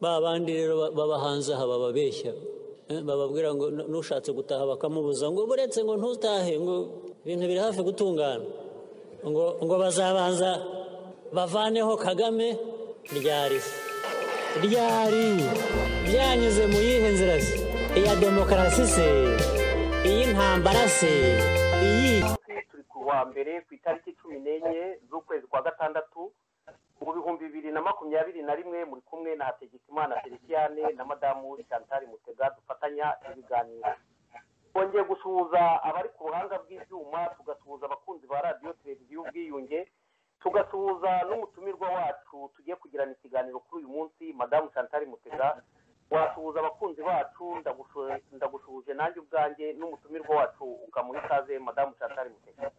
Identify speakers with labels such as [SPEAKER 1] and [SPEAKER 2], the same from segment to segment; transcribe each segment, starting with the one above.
[SPEAKER 1] babandi rero babahanze aha bababeshya bababwira ngo nushatse gutaha bakamubuza ngo buretse ngo ntutahe ngo ibintu biri hafi gutungana ngo bazabanza bavaneho Kagame ryari byanyuze mu yihe nzira se iya demokarasi se iyi ntambara se iyi
[SPEAKER 2] turi ku wa mbere ku itariki 14 z'ukwezi kwa gatandatu mu 2021 muri kumwe na Hategekimana Feliciane na Madamu Chantal Mutega dufatanya ibiganiro. Twongeye gusuhuza abari ku ruhanga bw'ibyuma, tugasuhuza abakunzi ba radio televiziyo Ubwiyunge, tugasuhuza n'umutumirwa wacu tugiye kugirana ikiganiro kuri uyu munsi Madamu Chantal Mutega. Wasuhuza abakunzi bacu, ndagusuhuje nanjye ubwanjye n'umutumirwa wacu ukamuha ikaze Madamu Chantal Mutega.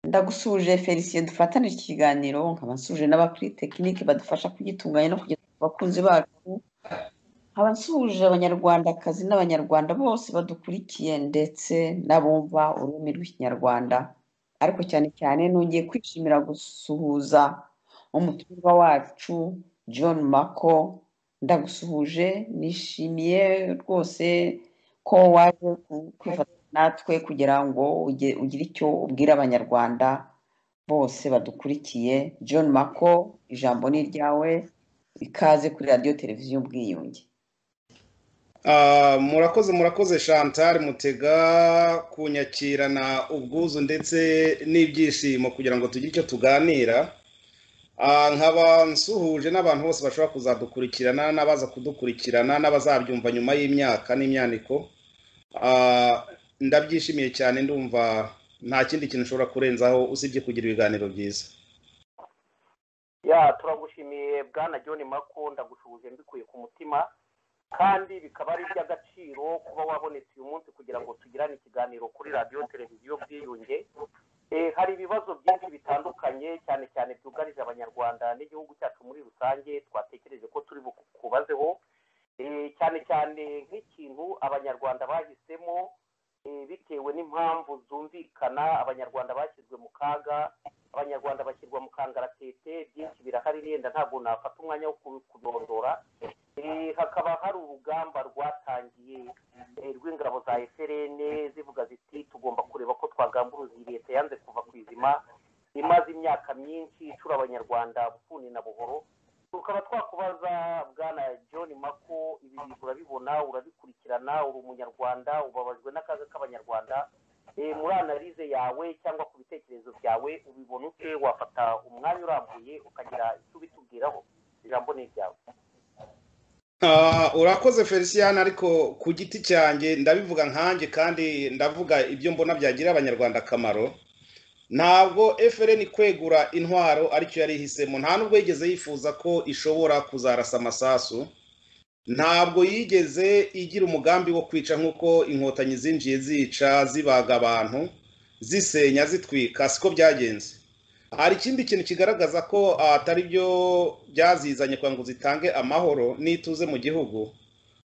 [SPEAKER 3] Ndagusuje Felicien dufatana iki kiganiro, nkabasuje n'abakuri technique badufasha kugitunganya no kugeza abakunzi bacu. Nkabasuje abanyarwandakazi n'abanyarwanda bose badukurikiye ndetse n'abumva ururimi rw'ikinyarwanda. Ariko cyane cyane nongeye kwishimira gusuhuza umutumirwa wacu John Mako. Ndagusuhuje, nishimiye rwose ko waje kwifata natwe kugira ngo ugire icyo ubwira abanyarwanda bose badukurikiye. John Mako, ijambo ni ryawe, ikaze kuri radio televiziyo Ubwiyunge.
[SPEAKER 4] Murakoze Chantal Mutega kunyakirana ubwuzu ndetse n'ibyishimo kugira ngo tugire icyo tuganira. Nkaba nsuhuje n'abantu bose bashobora kuzadukurikirana n'abaza kudukurikirana n'abazabyumva nyuma y'imyaka n'imyaniko. Ndabyishimiye cyane, ndumva nta kindi kintu ushobora kurenzaho usibye kugira ibiganiro byiza.
[SPEAKER 2] Turagushimiye bwana John Mako, ndagushuje mbikuye ku mutima kandi bikaba ari iby'agaciro kuba wabonetse uyu munsi kugira ngo tugirane ikiganiro kuri radio televiziyo Ubwiyunge. Hari ibibazo byinshi bitandukanye cyane cyane byugarije abanyarwanda n'igihugu cyacu muri rusange, twatekereje ko turi bukubazeho cyane cyane nk'ikintu abanyarwanda bahisemo bitewe n'impamvu zumvikana. Abanyarwanda bashyizwe mu kaga, abanyarwanda bashyirwa mu kangaratete, byinshi birahari yenda ntabwo nafata umwanya wo kubirondora. Hakaba hari urugamba rwatangiye rw'ingabo za FRN zivuga ziti tugomba kureba ko twagamburuza leta yanze kuva ku izima imaze imyaka myinshi icura abanyarwanda bufuni na buhoro. Tukaba twakubaza bwana John Mako, ibi bintu urabibona, urabikurikirana, uri umunyarwanda, ubabajwe n'akaga k'abanyarwanda. Muri analize yawe cyangwa ku bitekerezo byawe ubibona ute? Wafata umwanya urambuye ukagira icyo ubitubwiraho, ijambo ni ryawe.
[SPEAKER 4] Urakoze Felician, ariko ku giti cyanjye ndabivuga nkanjye kandi ndavuga ibyo mbona byagira abanyarwanda akamaro. Ntabwo FRN kwegura intwaro aricyo yari ihisemo, nta nubwo yigeze yifuza ko ishobora kuzarasa amasasu, ntabwo yigeze igira umugambi wo kwica nk'uko inkotanyi zinjiye zica zibaga abantu zisenya zitwika. Siko byagenze. Hari ikindi kintu kigaragaza ko atari byo byazizanye kwa ngo zitange amahoro n'ituze mu gihugu.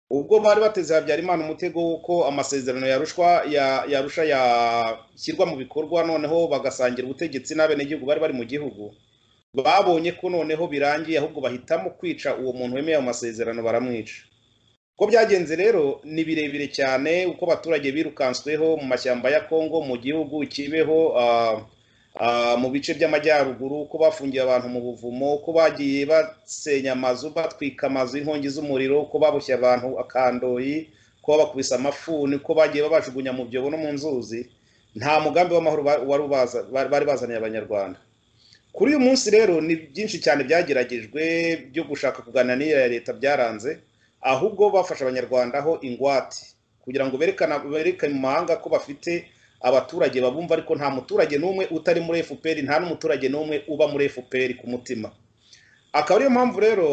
[SPEAKER 4] Ubwo bari bateze Habyarimana umutego w'uko amasezerano yarusha yashyirwa mu bikorwa, noneho bagasangira ubutegetsi n'abenegihugu bari bari mu gihugu, babonye ko noneho birangiye ahubwo bahitamo kwica uwo muntu wemeye amasezerano, baramwica. Ko byagenze rero ni birebire cyane, uko abaturage birukansweho mu mashyamba ya Kongo, mu gihugu Kibeho, mu bice by'amajyaruguru, ko bafungiye abantu mu buvumo, ko bagiye basenya amazu, batwika amazu, inkongi z'umuriro, ko babushye abantu akandoyi, ko bakubise amafuni, ko bagiye babajugunya mu byobo no mu nzuzi. Nta mugambi w'amahoro bari bazaniye abanyarwanda. Kuri uyu munsi rero ni byinshi cyane byageragejwe byo gushaka kuganira n'iya leta byaranze, ahubwo bafasha abanyarwanda aho ingwate kugira ngo berekane mu mahanga ko bafite abaturage babumva, ariko nta muturage n'umwe utari muri FPR, nta n'umuturage n'umwe uba muri FPR ku mutima. Akaba ariyo mpamvu rero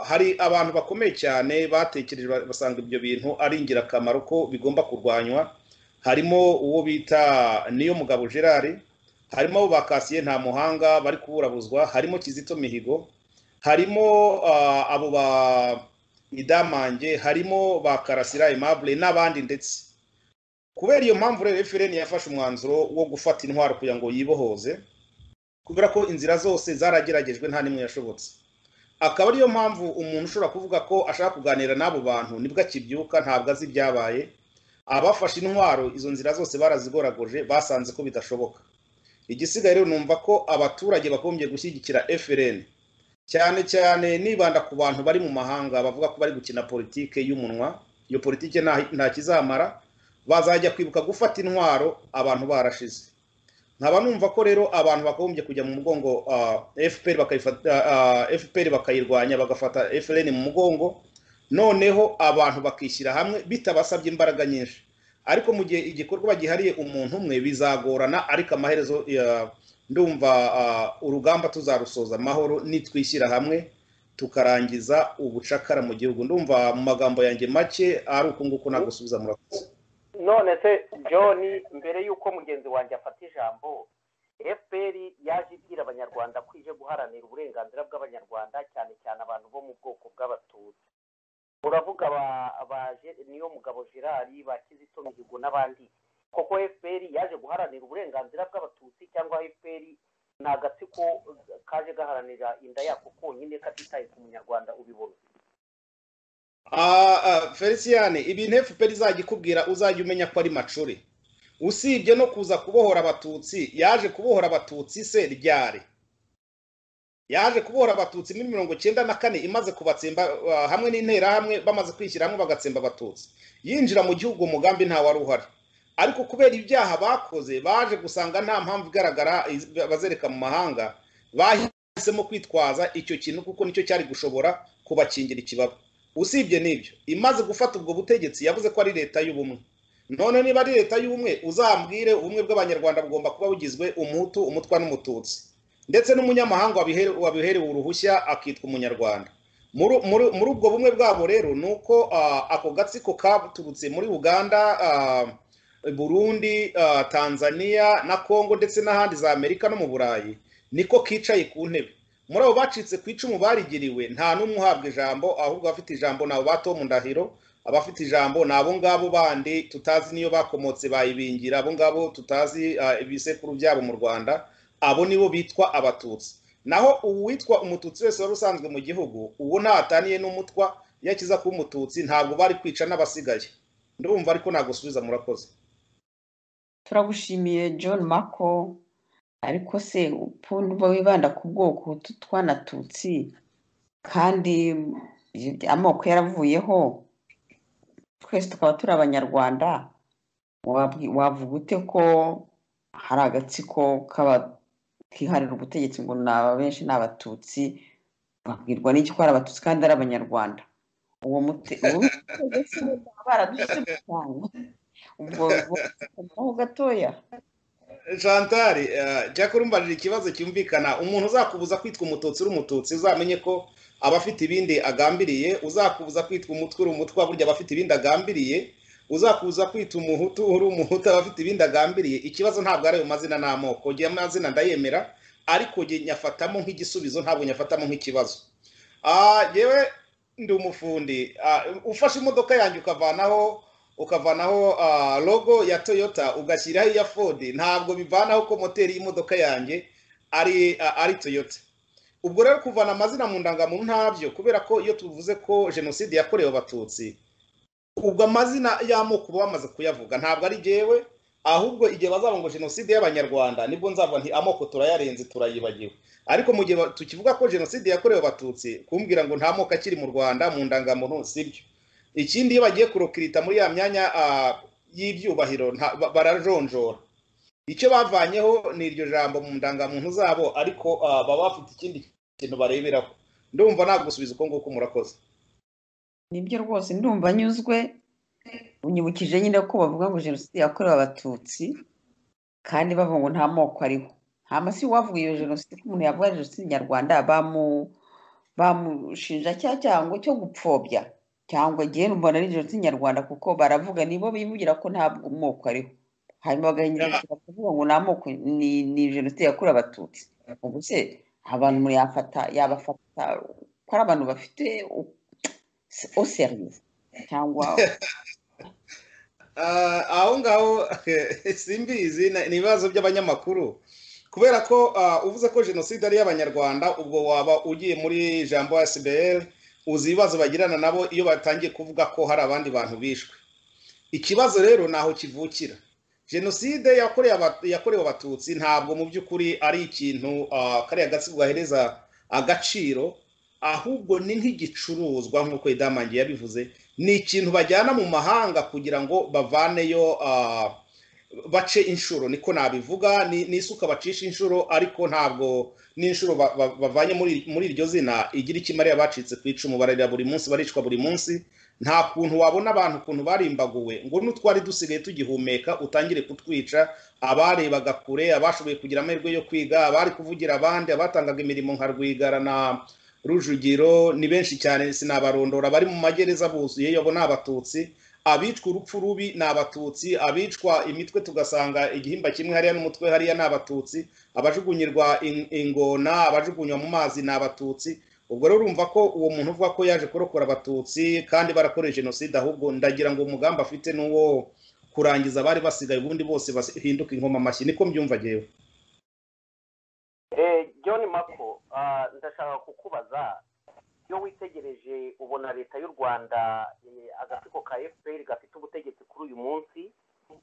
[SPEAKER 4] hari abantu bakomeye cyane batekereje basanga ibyo bintu ari ingirakamaro ko bigomba kurwanywa. Harimo uwo bita Niyomugabo Gerard, harimo abo bakasiye nta muhanga bari kuburabuzwa, harimo Kizito Mihigo, harimo abo ba Idamange, harimo ba Karasira Aimable n'abandi. Ndetse kubera iyo mpamvu rero FRN yafashe umwanzuro wo gufata intwaro kugira ngo yibohoze, kubera ko inzira zose zarageragejwe nta nimwe yashobotse. akaba ariyo mpamvu umuntu ushobora kuvuga ko ashaka kuganira n'abo bantu nibwo akibyuka ntabwo azi ibyabaye. Abafashe intwaro izo nzira zose barazigoragoje basanze ko bidashoboka. Igisigaye rero numva ko abaturage bagombye gushyigikira FRN, cyane cyane nibanda ku bantu bari mu mahanga bavuga ko bari gukina politike y'umunwa. Iyo politike nta kizamara, bazajya kwibuka gufata intwaro abantu barashize. Nkaba numva ko rero abantu bagombye kujya mu mugongo FPR bakayirwanya, bagafata FRN mu mugongo, noneho abantu bakishyira hamwe bitabasabye imbaraga nyinshi. Ariko mu gihe igikorwa gihariye umuntu umwe bizagorana, ariko amaherezo ndumva urugamba tuzarusoza amahoro nitwishyira hamwe tukarangiza ubucakara mu gihugu. Ndumva mu magambo yanjye make ari uko nguko nagusubiza murakoze.
[SPEAKER 2] None se John, mbere y'uko mugenzi wanjye afata ijambo, FPR yaje ibwira abanyarwanda ko ije guharanira uburenganzira bw'abanyarwanda, cyane cyane abantu bo mu bwoko bw'abatutsi. Uravuga niyo mugabo Gerard, ba Kizito Mihigo n'abandi, koko FPR yaje guharanira uburenganzira bw'abatutsi cyangwa FPR ni agatsiko kaje gaharanira inda yako konyine katitaye ku munyarwanda? Ubibona
[SPEAKER 4] Feliciane, ibintu FPR izagikubwira uzajya umenya ko ari macuri. Usibye no kuza kubohora abatutsi, yaje kubohora abatutsi se ryari? Yaje kubohora abatutsi muri 1994 imaze kubatsemba hamwe n'intera hamwe, bamaze kwishyira hamwe bagatsemba abatutsi. Yinjira mu gihugu umugambi nta wari uhari, ariko kubera ibyaha bakoze baje gusanga nta mpamvu igaragara bazereka mu mahanga, bahisemo kwitwaza icyo kintu kuko nicyo cyari gushobora kubakingira ikibaba. Usibye n'ibyo, imaze gufata ubwo butegetsi yavuze ko ari leta y'ubumwe. None niba ari leta y'ubumwe, uzambwire ubumwe bw'abanyarwanda bugomba kuba bugizwe umuhutu, umutwa n'umututsi, ndetse n'umunyamahanga wabiherewe uruhushya akitwa umunyarwanda. Muri ubwo bumwe bwabo rero nuko ako gatsiko katurutse muri Uganda, Burundi, Tanzania na Kongo ndetse n'ahandi za Amerika no mu Burayi, niko kicaye ku ntebe. Muri abo bacitse ku icumu barigiriwe nta n'umwe uhabwa ijambo, ahubwo abafite ijambo nabo ba Tom Ndahiro, abafite ijambo nabo ngabo bandi tutazi niyo bakomotse bayibingira, abo ngabo tutazi ibisekuru byabo mu Rwanda, abo nibo bitwa abatutsi. Naho uwitwa umututsi wese wari usanzwe mu gihugu, uwo ntataniye n'umutwa, yakiza kuba umututsi ntabwo bari kwica n'abasigaye. Ndumva ariko nagusubiza murakoze.
[SPEAKER 3] Turagushimiye John Mako, ariko se upuntu wibanda ku bwoko twanatutsi kandi amoko yaravuyeho, twese tukaba turi abanyarwanda, wavuga ute ko hari agatsiko kiharira ubutegetsi ngo naba benshi n'abatutsi, babwirwa n'iki ko ari abatutsi kandi ari abanyarwanda? Uwo mutegetsi baradushyize cyane ubwo gatoya.
[SPEAKER 4] Chantal, Jacob umbajije ikibazo cyumvikana. Umuntu uzakubuza kwitwa umututsi uri umututsi, uzamenye ko abafite ibindi agambiriye. Uzakubuza kwitwa umutwe uri umutwa, burya abafite ibindi agambiriye. Uzakubuza kwitwa umuhutu uri umuhutu, abafite ibindi agambiriye. Ikibazo ntabwo ari ayo mazina n'amoko. Giye amazina ndayemera, ariko giye nyafatamo nk'igisubizo, ntabwo nyafatamo nk'ikibazo. Yewe ndi umufundi, ufashe imodoka yanjye ukavanaho logo ya Toyota ugashyiraho iya Ford, ntabwo bivanaho ko moteri y'imodoka yanjye ari Toyota. Ubwo rero kuvana amazina mu ndangamuntu ntabyo, kubera ko iyo tuvuze ko jenoside yakorewe abatutsi, ubwo amazina y'amoko bamaze kuyavuga, ntabwo ari jewe, ahubwo igihe bazaba ngo jenoside y'abanyarwanda nibwo nzavuga nti amoko turayarenze turayibagiwe. Ariko mu gihe tukivuga ko jenoside yakorewe abatutsi, kumbwira ngo nta moko akiri mu Rwanda mu ndangamuntu sibyo. Ikindi iyo bagiye kurokirita muri ya myanya y'ibyubahiro barajonjora. Icyo bavanyeho ni iryo jambo mu ndangamuntu zabo, ariko baba bafite ikindi kintu bareberaho. Ndumva nagusubiza uko nguko murakoze.
[SPEAKER 3] Nibyo rwose, ndumva nyuzwe. Unyibukije nyine ko bavuga ngo jenoside yakorewe abatutsi kandi bavuga ngo nta moko ariho. Nta masi wavuga iyo jenoside, ko umuntu yavuga jenoside nyarwanda bamushinja cyangwa cyo gupfobya, cyangwa igihe mbona ari jenoside nyarwanda kuko baravuga nibo bivugira ko ntabwo moko ariho, hanyuma bagahindura bakavuga ngo nta moko, ni jenoside yakorewe abatutsi. Ubwo se abantu muri yabafata ko ari abantu bafite oseriye cyangwa
[SPEAKER 4] aho ngaho simbizi, ni ibibazo by'abanyamakuru. kubera ko uvuze ko jenoside ari y'abanyarwanda ubwo waba ugiye muri jambo ya SBL uzi ibibazo bagirana nabo iyo batangiye kuvuga ko hari abandi bantu bishwe. Ikibazo rero naho kivukira. Jenoside yakorewe abatutsi ntabwo mu by'ukuri ari ikintu kariya gatsiko gahereza agaciro, ahubwo ni nk'igicuruzwa nk'uko Idamange yabivuze, ni ikintu bajyana mu mahanga kugira ngo bavaneyo bace inshuro, niko nabivuga, ni isuka bacisha inshuro, ariko ntabwo n'inshuro bavanye muri iryo zina igira ikimarira bacitse ku icumu, bararira buri munsi, baricwa buri munsi. Nta kuntu wabona abantu ukuntu barimbaguwe ngo n'utwari dusigaye tugihumeka utangire kutwica, abarebaga kure, abashoboye kugira amahirwe yo kwiga, abari kuvugira abandi, abatangaga imirimo nka Rwigara na Rujugiro, ni benshi cyane sinabarondora, bari mu magereza buzuye, yabo n'abatutsi. Abicwa urupfu rubi ni abatutsi, abicwa imitwe tugasanga igihimba kimwe hariya n'umutwe hariya ni abatutsi, abajugunyirwa ingona, abajugunywa mu mazi ni abatutsi. Ubwo rero urumva ko uwo muntu uvuga ko yaje kurokora abatutsi kandi barakoreje jenoside, ahubwo ndagira ngo umugambi afite n'uwo kurangiza abari basigaye ubundi bose bahinduka inkoma amashyi, niko mbyumva jewe.
[SPEAKER 2] John Mako, ndashaka kukubaza, iyo witegereje ubona leta y'u Rwanda agatsiko ka FPR gafite ubutegetsi kuri uyu munsi,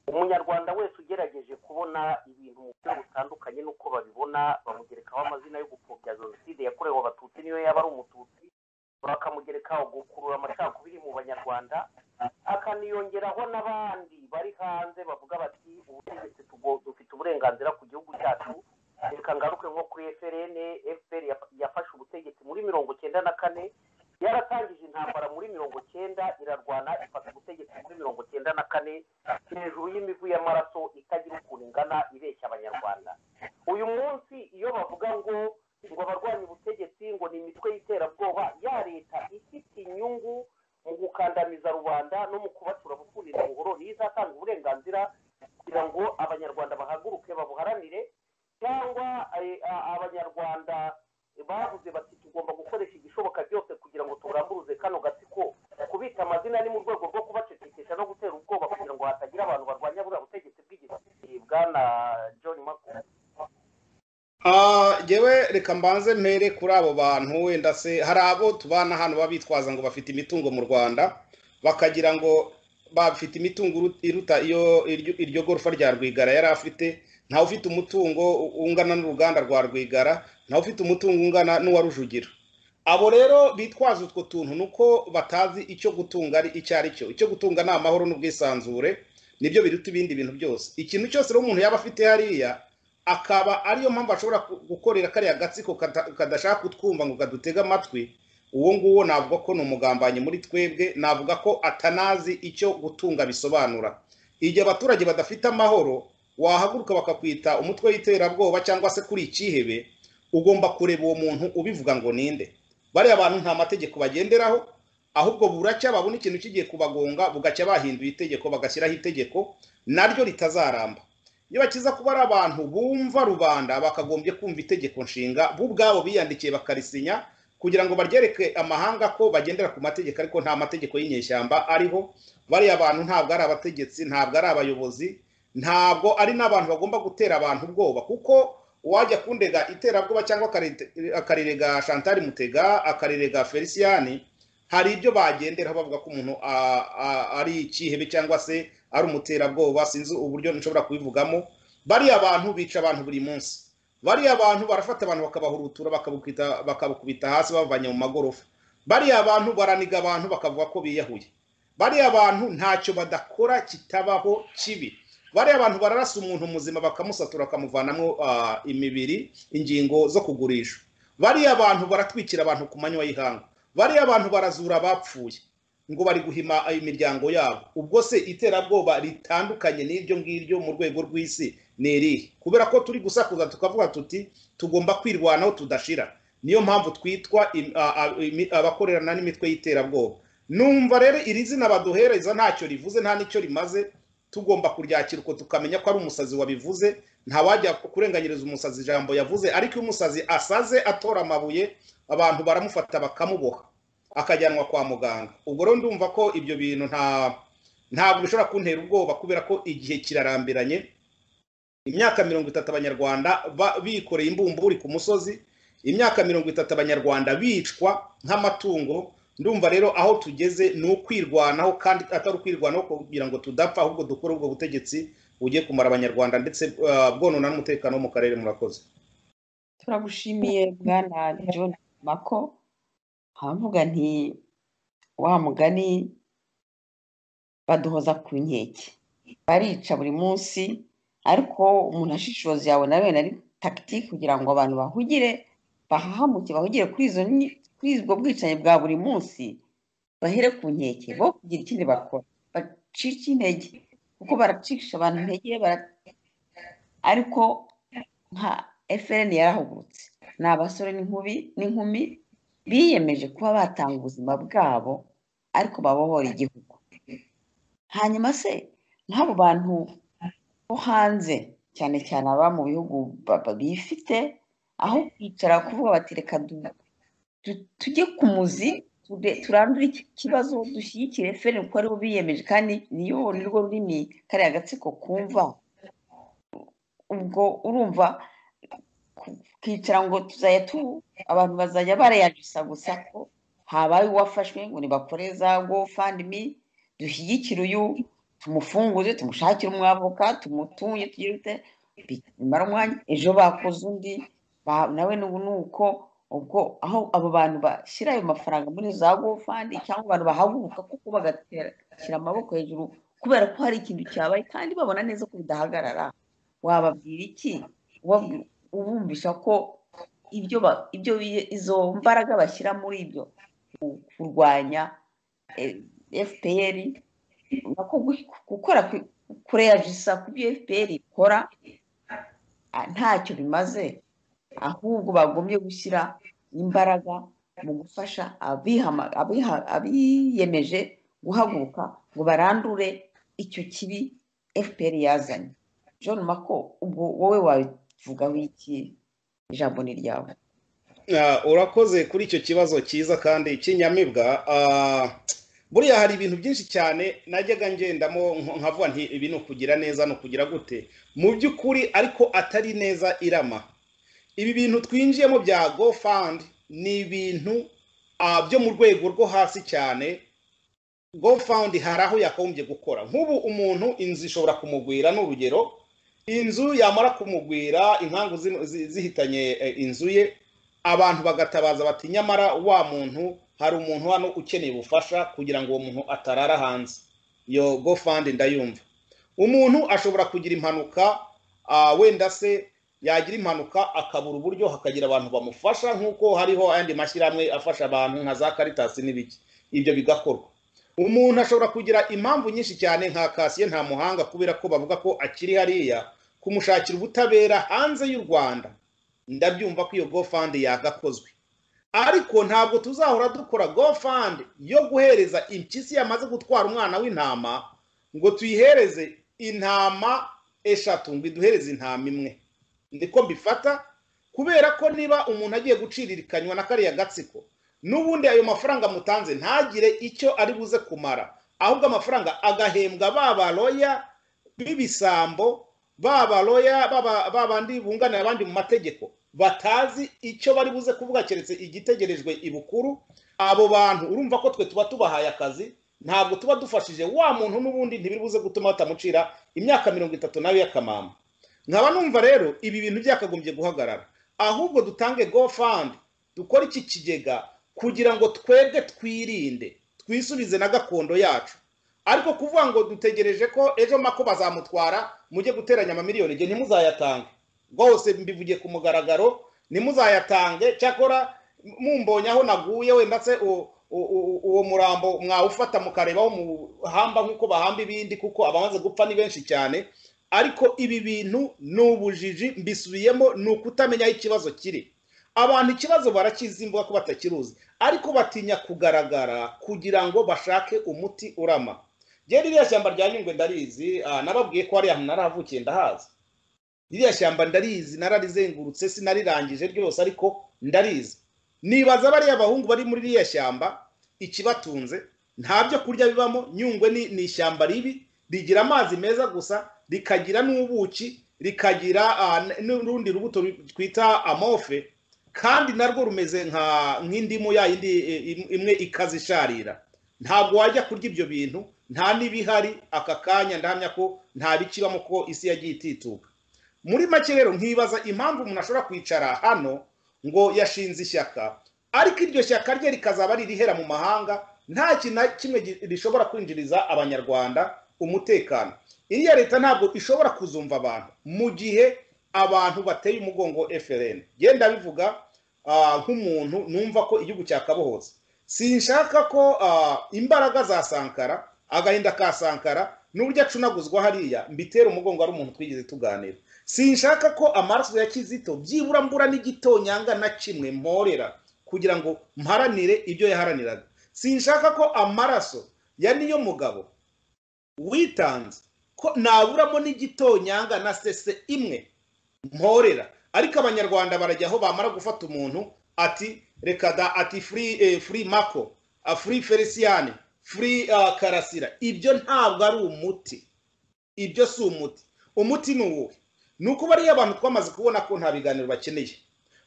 [SPEAKER 2] umunyarwanda wese ugerageje kubona ibintu mu buryo butandukanye n'uko babibona, bamugerekaho amazina yo gupfobya jenoside yakorewe abatutsi niyo yaba ari umututsi, bakamugerekaho gukurura amacakubiri mu banyarwanda, akaniyongeraho n'abandi bari hanze bavuga bati ubutegetsi dufite uburenganzira ku gihugu cyacu. Reka ngaruke nko kuri FPR yafashe ubutegetsi muri 1994, yaratangije intambara muri 1990, irarwana ifata ubutegetsi muri 1994 hejuru y'imivu y'amaraso itagira ukuntu ingana, ibeshya abanyarwanda. Uyu munsi iyo bavuga ngo abarwanya ubutegetsi ngo ni imitwe y'iterabwoba, ya leta ifite inyungu mu gukandamiza rubanda no mu kubatura bufunira buhoro, niyo izatanga uburenganzira kugira ngo abanyarwanda bahaguruke babuharanire, cyangwa abanyarwanda bavuze bati tugomba gukoresha igishoboka byose kugira ngo turamburuze kano gatsiko, kubita amazina ni mu rwego rwo kubacecekesha no gutera ubwoba kugira ngo hatagira abantu barwanya buriya butegetsi bw'igisirikare. Bwana John Mako,
[SPEAKER 4] jewe reka mbanze mpere kuri abo bantu, wenda se hari abo tubana hano babitwaza ngo bafite imitungo mu Rwanda, bakagira ngo bafite imitungo iruta iryo gorofa rya Rwigara yari afite. Ntawe ufite umutungo ungana n'uruganda rwa Rwigara, ntawe ufite umutungo ungana n'uwa Rujugiro. Abo rero bitwaza utwo tuntu nuko batazi icyo gutunga ari icyo ari cyo. Icyo gutunga ni amahoro n'ubwisanzure, nibyo biruta ibindi bintu byose. Ikintu cyose rero umuntu yaba afite hariya, akaba ariyo mpamvu ashobora gukorera kariya gatsiko kadashaka kutwumva ngo kadutega amatwi, uwo nguwo navuga ko ni umugambanyi muri twebwe, navuga ko atanazi icyo gutunga bisobanura. Igihe abaturage badafite amahoro, wahaguruka bakakwita umutwe w'iterabwoba cyangwa se kuri ikihebe, ugomba kureba uwo muntu ubivuga ngo ninde. Bariya abantu nta mategeko bagenderaho, ahubwo buracya babona ikintu kigiye kubagonga, bugacya bahinduye itegeko, bagashyiraho itegeko naryo ritazaramba. Iyo bakiza kuba ari abantu bumva rubanda, bakagombye kumva itegeko nshinga, bo ubwabo biyandikiye bakarisinya kugira ngo baryereke amahanga ko bagendera ku mategeko, ariko nta mategeko y'inyeshyamba ariho. Bariya abantu ntabwo ari abategetsi, ntabwo ari abayobozi, ntabwo ari n'abantu bagomba gutera abantu ubwoba, kuko wajya kundega iterabwoba cyangwa akarirega Chantal Mutega, akarirega Feliciani, hari ibyo bagendera bavuga ko umuntu ari ikihebe cyangwa se ari umuterabwoba, sinzi uburyo nshobora kubivugamo. Bariya abantu bica abantu buri munsi, bariya abantu barafata abantu bakabahurutura bakabukubita hasi bavanye mu magorofa, bariya abantu baraniga abantu bakavuga ko biyahuye, bariya abantu ntacyo badakora kitabaho kibi. Bariya abantu bararasa umuntu muzima bakamusatura bakamuvanamo imibiri, ingingo zo kugurisha. Bariya abantu baratwikira abantu ku manywa y'ihanga. Bariya abantu barazura abapfuye ngo bari guhima imiryango yabo. Ubwo se iterabwoba ritandukanye n'iryo ngiryo mu rwego rw'isi ni irihe? Kubera ko turi gusakuza tukavuga tuti tugomba kwirwanaho tudashira, niyo mpamvu twitwa abakorerana n'imitwe y'iterabwoba. Numva rero iri zina baduhereza ntacyo rivuze, nta nicyo rimaze. Tugomba kuryakira uko tukamenya ko ari umusazi wabivuze. Nta wajya kurenganyiriza umusazi ijambo yavuze, ariko iyo umusazi asaze atora amabuye, abantu baramufata bakamuboha akajyanwa kwa muganga. Ubwo rero ndumva ko ibyo bintu ntabwo bishobora kuntera ubwoba, kubera ko igihe kirarambiranye. imyaka 30 abanyarwanda bikoreye imbumburi ku musozi, imyaka 30 abanyarwanda bicwa nk'amatungo. Ndumva rero aho tugeze ni ukwirwanaho, kandi atari ukwirwanaho kugira ngo tudapfa, ahubwo dukore ubwo butegetsi bugiye kumara abanyarwanda ndetse bwonona n'umutekano wo mu karere. Murakoze.
[SPEAKER 3] turagushimiye bwana John Mako. havuga nti wa mugani baduhoza ku nkeke, barica buri munsi, ariko umuntu ashishoza yabona bene ari tactique kugira ngo abantu bahugire, bahahamuke, bahugire kuri ubwo bwicanyi bwa buri munsi, bahere ku nkeke, bo kugira ikindi bakora, bacike intege, kuko baracisha abantu intege. Ariko nka FRN yarahugurutse, ni abasore n'inkumi biyemeje kuba batanga ubuzima bwabo ariko babohora igihugu. Hanyuma se nk'abo bantu bo hanze, cyane cyane aba mu bihugu bifite, aho kwicara kuvuga bati reka tujye ku muzi, turandure iki kibazo, dushyigikire FRN kuko aribo biyemeje, kandi nirwo rurimi kariya gatsiko kumva. Ubwo urumva kwicara ngo abantu bazajya barayagisa gusa ko habaye uwafashwe ngo nibakore za GoFundMe, dushyigikire uyu, tumufunguze, tumushakire umwavoka, tumutunye, tugire bimara umwanya, ejo bakoze undi nawe nuko. Ubwo aho abo bantu bashyira ayo mafaranga muri za GoFundMe, cyangwa abantu bahaguruka kuko bagashyira amaboko hejuru kubera ko hari ikintu cyabaye kandi babona neza ko bidahagarara, wababwira iki? Ubumvisha ko izo mbaraga bashyira muri ibyo kurwanya FPR, gukora kureyajisa ku byo FPR ikora ntacyo bimaze, ahubwo bagombye gushyira imbaraga mu gufasha abiyemeje guhaguruka ngo barandure icyo kibi FPR yazanye. John Mako, ubwo wowe wabivugaho iki? Ijambo ni ryawe.
[SPEAKER 4] Urakoze kuri icyo kibazo cyiza kandi cy'inyamibwa. Buriya hari ibintu byinshi cyane najyaga ngendamo nkavuga nti ibi ni ukugira neza, no kugira gute mu by'ukuri, ariko atari neza irama. Ibi bintu twinjiyemo bya GoFund ni ibintu byo mu rwego rwo hasi cyane. GoFund hari aho yakagombye gukora. Nk'ubu umuntu inzu ishobora kumugwira, n'urugero inzu yamara kumugwira, inkangu zihitanye inzu ye, abantu bagatabaza bati nyamara wa muntu, hari umuntu hano ukeneye ubufasha kugira ngo uwo muntu atarara hanze. Iyo GoFund ndayumva. Umuntu ashobora kugira impanuka, wenda se yagira impanuka akabura uburyo, hakagira abantu bamufasha, nk'uko hariho ayandi mashyirahamwe afasha abantu nka za Caritas n'ibiki, ibyo bigakorwa. Umuntu ashobora kugira impamvu nyinshi cyane, nka Kasiye nta muhanga, kubera ko bavuga ko akiri hariya, kumushakira ubutabera hanze y'u Rwanda. Ndabyumva ko iyo GoFund yagakozwe, ariko ntabwo tuzahora dukora GoFund yo guhereza impyisi yamaze gutwara umwana w'intama ngo tuyihereze intama 3 ngo iduhereze intama imwe. Ndiko mbifata, kubera ko niba umuntu agiye guciririkanywa na kariya gatsiko, n'ubundi ayo mafaranga mutanze ntagire icyo ari buze kumara, ahubwo amafaranga agahembwa baba bibisambo, babandi bunganira abandi mu mategeko, batazi icyo bari buze kuvuga keretse igitegerejwe ibukuru. Abo bantu urumva ko twe tuba tubahaye akazi, ntabwo tuba dufashije wa muntu, n'ubundi ntibiri buze gutuma batamucira imyaka 30 nawe y'akamama. Nkaba numva rero ibi bintu byakagombye guhagarara, ahubwo dutange GoFund, dukora iki kigega kugira ngo twebwe twirinde, twisubize na gakondo yacu. Ariko kuvuga ngo dutegereje ko ejo Mako bazamutwara mujye guteranya amamiliyoni, je ntimuzayatange rwose, mbivugiye ku mugaragaro, ntimuzayatange. Cyakora mumbonye aho naguye, wenda se uwo murambo mwawufata mukarebaho muhamba nk'uko bahamba ibindi, kuko abamaze gupfa ni benshi cyane. Ariko ibi bintu n'ubujiji, mbisubiyemo, ni ukutamenya aho ikibazo kiri. Abantu ikibazo barakizimbuka ko batakiruzi, ariko batinya kugaragara kugira ngo bashake umuti urama. Je ririya shyamba rya Nyungwe ndarizi, nababwiye ko ari ahantu naravukiye ndahazi. Ririya shyamba ndarizi, nararizengurutse, sinarirangije ryose, ariko ndarizi. Nibaza bari abahungu bari muri ririya shyamba ikibatunze nta byo kurya bibamo. Nyungwe ni ishyamba ribi, rigira amazi meza gusa, rikagira n'ubuki, rikagira n'urundi rubuto twita amofe kandi narwo rumeze nk'indimu ya yindi imwe ikazisharira. Ntabwo wajya kurya ibyo bintu, nta n'ibihari aka kanya ndahamya ko nta bikibamo ko isi yagiye itituka. Muri make rero nkibaza impamvu umuntu ashobora kwicara hano ngo yashinze ishyaka ariko iryo shyaka rye rikazaba ririhera mu mahanga, nta kintu na kimwe rishobora kwinjiriza abanyarwanda umutekano. Iriya leta ntabwo ishobora kuzumva abantu mu gihe abantu bateye umugongo FRN. Genda bivuga nk'umuntu numva ko igihugu cyakabohotse. Sinshaka ko imbaraga za Sankara, agahinda ka Sankara n'uburyo acunaguzwa hariya mbitera umugongo ari umuntu twigeze tuganira. Sinshaka ko amaraso ya Kizito byibura mbura n'igitonyanga na kimwe mporera kugira ngo mparanire ibyo yaharaniraga. Sinshaka ko amaraso ya niyo mugabo witanze ko naburamo n'igitonyanga na sese imwe mporera. Ariko abanyarwanda barajyaho bamara gufata umuntu ati reka da ati free Mako, free Feliciane, free Karasira. Ibyo ntabwo ari umuti, ibyo si umuti. Umuti ni uwo, nuko bariya abantu twamaze kubona ko nta biganiro bakeneye.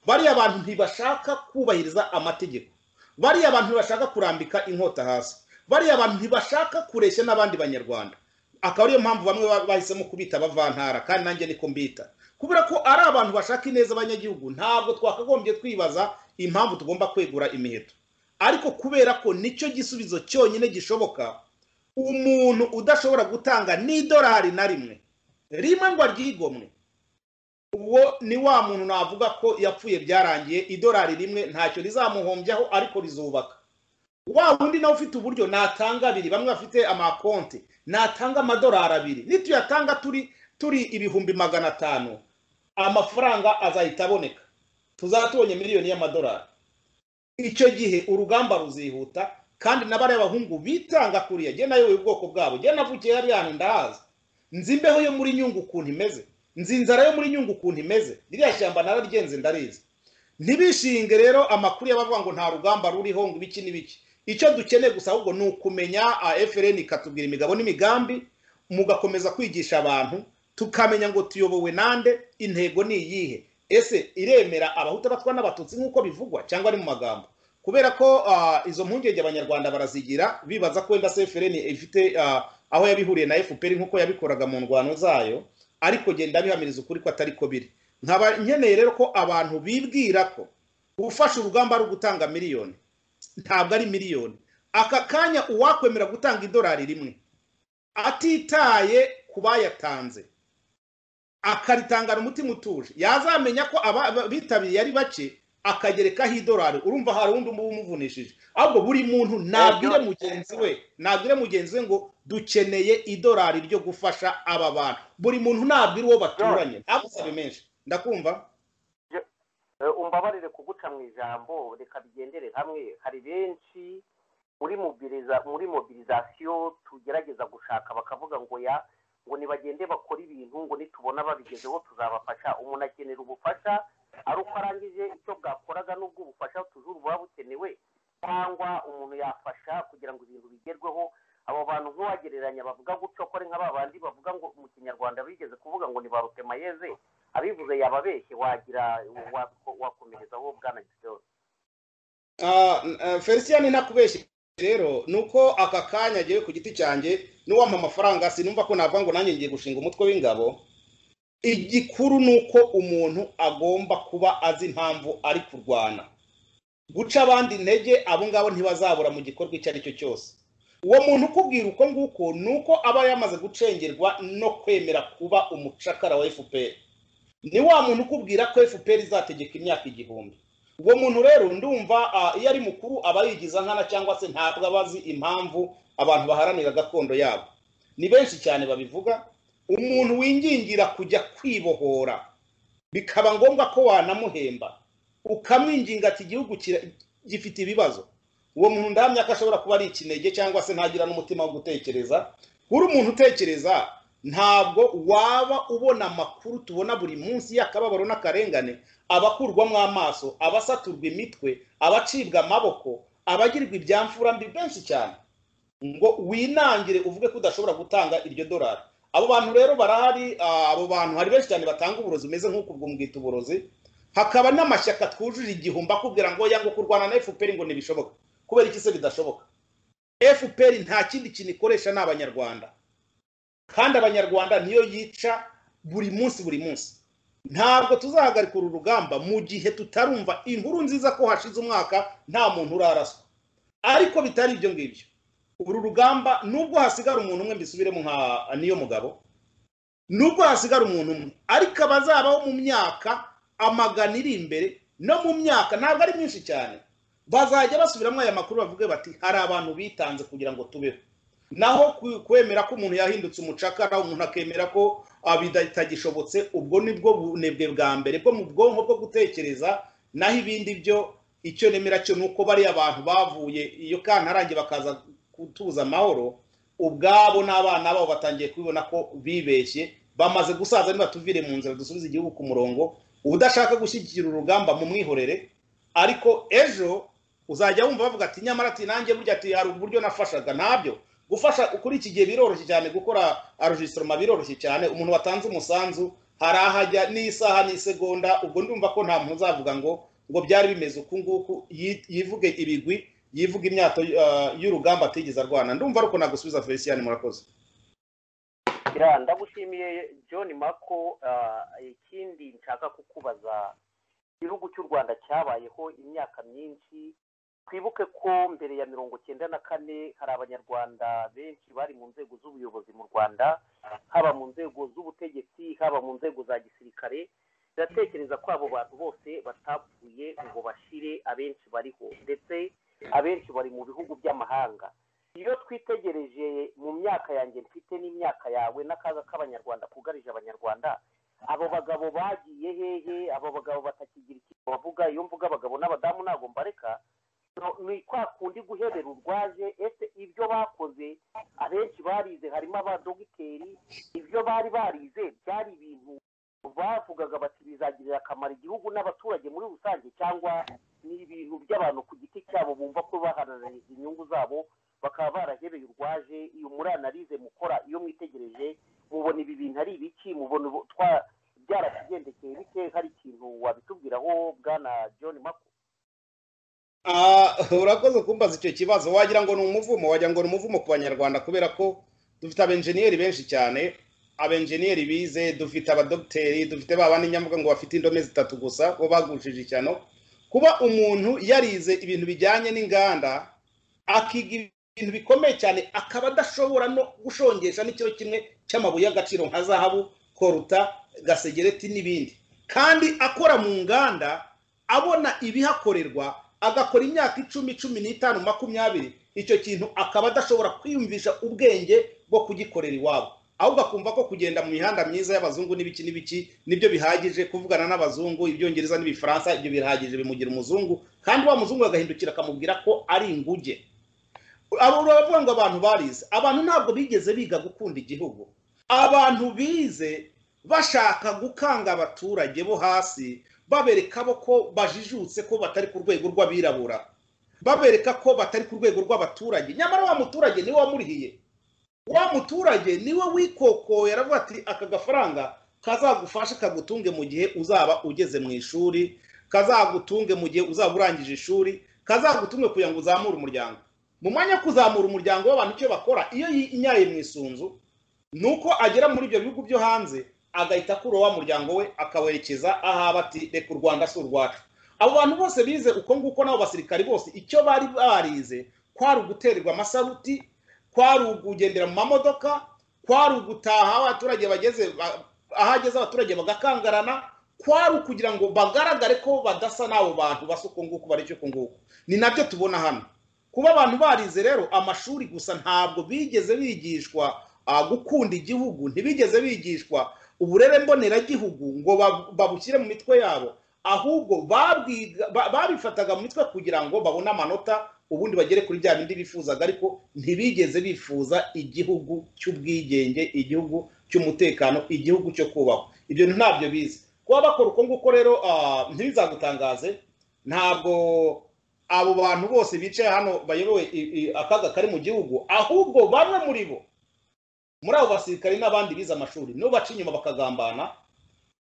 [SPEAKER 4] Bariya abantu ntibashaka kubahiriza amategeko, bariya abantu ntibashaka kurambika inkota hasi, bariya abantu ntibashaka kureshya n'abandi banyarwanda. Akaba ariyo mpamvu bamwe bahisemo kubita abavantara, kandi nanjye niko mbita, kubera ko ari abantu bashaka ineza abanyagihugu. Ntabwo twakagombye twibaza impamvu tugomba kwegura imiheto, ariko kubera ko nicyo gisubizo cyonyine gishoboka. Umuntu udashobora gutanga n'idolari na rimwe ngo aryigomwe, uwo ni wa muntu navuga ko yapfuye byarangiye. Idolari rimwe ntacyo rizamuhombyaho ariko rizubaka. Wa wundi nawe ufite uburyo natanga abiri, bamwe bafite amakonti, natanga amadolari 2, nituyatanga turi ibihumbi 500, amafaranga azahita aboneka, tuzatubonye miliyoni y'amadolari. Icyo gihe urugamba ruzihuta, kandi n'abari abahungu bitanga kuriya. Je nayo ubwoko bwabo, je navukiye hari hano ndahaza, nzi imbeho yo muri Nyungwe ukuntu imeze, nzi inzara yo muri Nyungwe ukuntu imeze, ririya shyamba nararyenze ndarizi. Ntibishinge rero amakuru y'abavuga ngo nta rugamba ruriho ngo ibiki n'ibiki. Icyo dukeneye gusa ahubwo ni ukumenya FRN ikatubwira imigabo n'imigambi, mugakomeza kwigisha abantu, tukamenya ngo tuyobowe nande, intego ni iyihe. Ese iremera abahuta batwa n'abatutsi nk'uko bivugwa cyangwa ari mu magambo? Kubera ko izo mpungenge abanyarwanda barazigira, bibaza ko wenda FRN ifite aho yabihuriye na FPR nk'uko yabikoraga mu ndwano zayo, ariko genda bihamiriza ukuri ko atari ko biri. Nkaba nkeneye rero ko abantu bibwira ko gufasha urugamba ari gutanga miliyoni. Ntabwo ari miliyoni. Aka kanya uwakwemera gutanga idolari rimwe atitaye kubayatanze, akaritangana umutima utuje, yazamenya ko bitabiriye ari bake, akagerekaho idolari. Urumva hari undi umuvunishije. Ahubwo buri muntu nabwire mugenzi we ngo dukeneye idolari ryo gufasha aba bantu. Buri muntu nabwire uwo baturanye, ntabusabe menshi. Ndakumva
[SPEAKER 2] umbabarire kuguca mu ijambo, reka bigendere hamwe. Hari benshi muri mobilisation tugerageza gushaka, bakavuga ngo ngo nibagende bakora ibintu, ngo nitubona babigezeho tuzabafasha. Umuntu akenera ubufasha ari uko arangije icyo bwakoraga, n'ubwo ubufasha tujuru buba bukenewe, cyangwa umuntu yafasha kugira ngo ibintu bigerweho. Abo bantu nk'uwagereranya bavuga gutyo ko ari nk'abandi bavuga ngo mu Kinyarwanda bigeze kuvuga ngo ni ba Rutemayeze, abivuze yababeshye. Wakomerezaho bwana Gideon.
[SPEAKER 4] Feliciane nakubeshye rero, nuko aka kanya agiye ku giti cyanjye n'uwampa amafaranga sinumva ko navuga ngo nanjye ngiye gushinga umutwe w'ingabo. Igikuru nuko umuntu agomba kuba azi impamvu ari kurwana. Guca abandi intege, abo ngabo ntibazabura mu gikorwa icyo ari cyo cyose. Uwo muntu ukubwira uko nguko nuko aba yamaze gucengerwa no kwemera kuba umucakara wa FPR. Ni wa muntu ukubwira ko FPR izategeka imyaka 1000. Uwo muntu rero ndumva iyo ari mukuru aba yigiza nkana, cyangwa se ntabwo abazi impamvu abantu baharanira gakondo yabo. Ni benshi cyane babivuga. Umuntu wingingira kujya kwibohora, bikaba ngombwa ko wanamuhemba, ukamwinginga ati igihugu gifite ibibazo. Uwo muntu ndamya ko ashobora kuba ari ikinege, cyangwa se ntagira n'umutima wo gutekereza. Uri umuntu utekereza, ntabwo waba ubona amakuru tubona buri munsi y'akababaro n'akarengane, abakurwamo amaso, abasaturwa imitwe, abacibwa amaboko, abagirirwa ibyamfura mbi benshi cyane, ngo winangire uvuge ko udashobora gutanga iryo dolari. abo bantu rero barahari, abo bantu hari benshi cyane batanga uburozi umeze nk'uko ubwo mbwita uburozi. Hakaba n'amashyaka twujuje igihumbi akubwira ngo yango kurwana na FPR ngo ntibishoboka. Kubera iki se bidashoboka? FPR nta kindi kintu ikoresha n'abanyarwanda, kandi abanyarwanda niyo yica buri munsi. Ntabwo tuzahagarika uru rugamba mu gihe tutarumva inkuru nziza ko hashize umwaka nta muntu uraraswa. Ariko bitari ibyo ngibyo, uru rugamba nubwo hasigara umuntu umwe, mbisubiremo nka niyo mugabo, nubwo hasigara umuntu umwe, ariko abazabaho mu myaka amagana iri imbere no mu myaka ntabwo ari myinshi cyane, bazajya basubiramo aya makuru bavuge bati hari abantu bitanze kugira ngo tubeho. Naho kwemera ko umuntu yahindutse umucakara, umuntu akemera ko bitagishobotse, ubwo nibwo bunebwe bwa mbere bwo mu bwonko bwo gutekereza. Naho ibindi byo icyo nemera cyo nuko bari abantu bavuye iyo kantarange bakaza kutuza amahoro, ubwabo n'abana babo batangiye kubibona ko bibeshye, bamaze gusaza nibatuvire mu nzira dusubiza igihugu ku murongo. Udashaka gushyigikira urugamba mu mwihorere, ariko ejo uzajya wumva bavuga ati nyamara ati nanjye burya ati hari uburyo nafashaga. Ntabyo gufasha kuri iki gihe biroroshye cyane, gukora enregistrement biroroshye cyane. Umuntu watanze umusanzu hari ahajya n'isaha n'isegonda, ubwo ndumva ko nta muntu uzavuga ngo byari bimeze uku nguku, yivuge ibigwi, yivuga imyato y'urugamba atigeze arwana. Ndumva ariko nagusubiza Felicien, murakoze.
[SPEAKER 2] Ndagushimiye John Mako. Ikindi nshaka kukubaza, igihugu cy'u Rwanda cyabayeho imyaka myinshi. Twibuke ko mbere ya 1994 hari abanyarwanda benshi bari mu nzego z'ubuyobozi mu Rwanda, haba mu nzego z'ubutegetsi, haba mu nzego za gisirikare. Ndatekereza ko abo bantu bose batapfuye ngo bashire, abenshi bariho ndetse abenshi bari mu bihugu by'amahanga. Iyo twitegereje mu myaka yanjye mfite n'imyaka yawe n'akaga k'abanyarwanda kugarije abanyarwanda, abo bagabo bagiye hehe? Abo bagabo batakigira ikintu bavuga. Iyo mvuga abagabo n'abadamu ntabwo mbareka, ni kwa kundi guhebera urwaje. Ese ibyo bakoze abenshi barize, harimo abadogiteri, ibyo bari barize byari ibintu bavugaga bati bizagirira akamaro igihugu n'abaturage muri rusange, cyangwa ni ibintu by'abantu ku giti cyabo bumva ko baharanira inyungu zabo bakaba barahebeye urwaje? Iyo muri analize mukora, iyo mwitegereje mubona ibi bintu ari ibiki? Mubona byarakigendekeye bite? Hari ikintu wabitubwiraho Bwana John Mako?
[SPEAKER 4] Urakoze kumbaza icyo kibazo. Wagira ngo ni umuvumo ku banyarwanda, kubera ko dufite abenjeniyeri benshi cyane, abenjeniyeri bize, dufite abadogiteri, dufite babandi nyamvuga ngo bafite indome 3 gusa bo bagushije icyano. Kuba umuntu yarize ibintu bijyanye n'inganda, akiga ibintu bikomeye cyane, akaba adashobora no gushongesha n'icyo kimwe cy'amabuye y'agaciro nka zahabu, koruta, gasegereti n'ibindi, kandi akora mu nganda, abona ibihakorerwa, agakora imyaka 10, 15, 20, icyo kintu akaba adashobora kwiyumvisha ubwenge bwo kugikorera iwabo, ahubwo akumva ko kugenda mu mihanda myiza y'abazungu n'ibiki nibyo bihagije, kuvugana n'abazungu ibyongereza n'ibifaransa ibyo bihagije bimugira umuzungu, kandi wa muzungu agahindukira akamubwira ko ari inguge. Abo bavuga ngo abantu barize, abantu ntabwo bigeze biga gukunda igihugu. Abantu bize bashaka gukanga abaturage bo hasi, babereka ko bajijutse, ko batari ku rwego rw'abirabura, babereka ko batari ku rwego rw'abaturage. Nyamara wa muturage niwe wamurihiye, wa muturage niwe wikokoye, aravuga ati aka gafaranga kazagufasha kagutunge mu gihe uzaba ugeze mu ishuri, kazagutunge mu gihe uzaba urangije ishuri, kazagutunge kugira ngo uzamure umuryango. Mu mwanya kuzamura umuryango w'abantu icyo bakora, iyo inyaye mu isunzu, nuko agera muri ibyo bihugu byo hanze, agahita kuro wa muryango we akawerekeza aha bati reka u Rwanda si urwacu. Abo bantu bose bize uko nguko, nabo basirikari bose icyo bari barize kwari ugutererwa amasaruti, kwari ugugendera mu mamodoka, kwari ugutaha abaturage bageze ahageze abaturage bagakangarana, kwari kugira ngo bagaragare ko badasa n'abo bantu basuko nguko bari cyo nguko. Ni nabyo tubona hano. Kuba abantu barize rero amashuri gusa, ntabwo bigeze bigishwa gukunda igihugu, ntibigeze bigishwa uburere mboneragihugu ngo babushyire mu mitwe yabo, ahubwo babifataga mu mitwe kugira ngo babone amanota, ubundi bagere kuri bya bindi bifuzaga, ariko ntibigeze bifuza igihugu cy'ubwigenge, igihugu cy'umutekano, igihugu cyo kubaho. Ibyo ntabyo bize. Kuba bakora uko nguko rero ntibizagutangaze. Ntabwo abo bantu bose bicaye hano bayoboye akaga kari mu gihugu, ahubwo bamwe muri bo muri abo basirikare n'abandi bize amashuri nibo baca inyuma bakagambana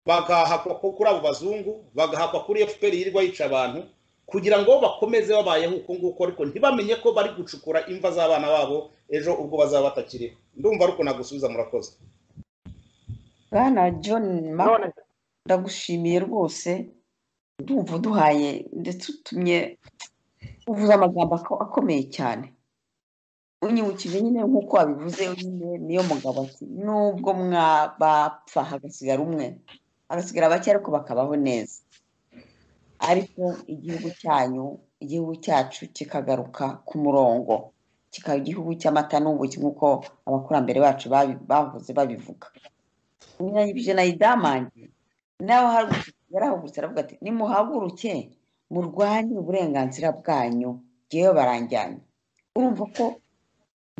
[SPEAKER 4] bagahakwa kuri abo bazungu bagahakwa kuri FPR yirirwa yica abantu kugira ngo bakomeze babayeho uko nguko ariko ntibamenye ko bari gucukura imva z'abana babo ejo ubwo bazaba batakiriho ndumva ariko nagusubiza murakoze
[SPEAKER 3] Bwana John ndagushimiye rwose ndumva duhaye ndetse utumye uvuze amagambo akomeye cyane unyibukije nyine nk'uko wabivuze nyine niyo mugabo ati nubwo mwabapfa hagasigara umwe hagasigara bake ariko bakabaho neza ariko igihugu cyacu kikagaruka ku murongo kikaba igihugu cy'amata n'ubuki nk'uko abakurambere bacu bavuze babivuga ibyo nayidamange nawe yarahagurutse aravuga ati nimuhaguruke murwanye uburenganzira bwanyu ngewe baranjyanye urumva ko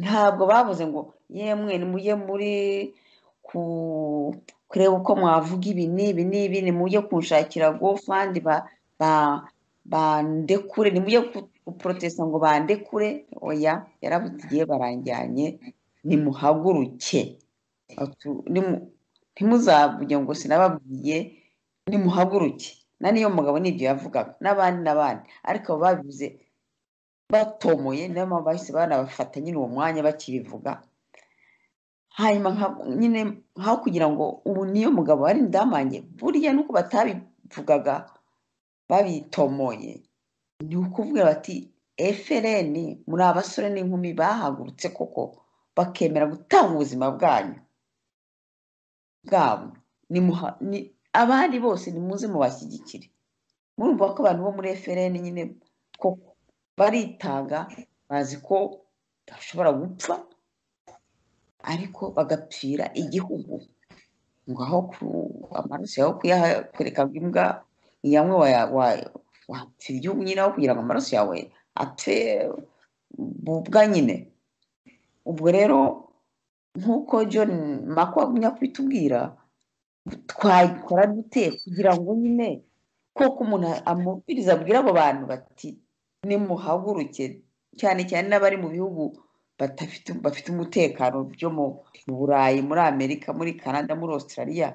[SPEAKER 3] ntabwo bavuze ngo yemwe nimujye muri kureba uko mwavuga ibi n'ibi nimujye kunshakira gofandi bandekure nimujye guprotesta ngo bandekure oya yaravuze igihe baranjyanye nimuhaguruke ntimuzavuge ngo sinababwiye nimuhaguruke na niyo mugabo nibyo yavugaga n'abandi ariko babivuze batomoye niyo mpamvu bahise banabafata nyine uwo mwanya bakibivuga hanyuma nyine nkaho kugira ngo ubu niyo mugabo ari ndamange burya nuko batabivugaga babitomoye ni ukuvuga bati FRN muri abasore n'inkumi bahagurutse koko bakemera gutanga ubuzima bwanyu bwabo abandi bose nimuze mubashyigikire murumva ko abantu bo muri FRN nyine koko baritanga bazi ko bashobora gupfa ariko bagapfira igihugu ngo aho amaraso yawe kuyakwereka imbwa yamwe wapfa igihugu nyine aho kugira ngo amaraso yawe apfe bubwa nyine ubwo rero nk'uko John Mako agumya kubitubwira twakora dute kugira ngo nyine koko umuntu amubwiriza abwira abo bantu bati nimuhaguruke cyane cyane n'abari mu bihugu bafite umutekano byo mu Burayi muri Amerika muri Canada muri Australia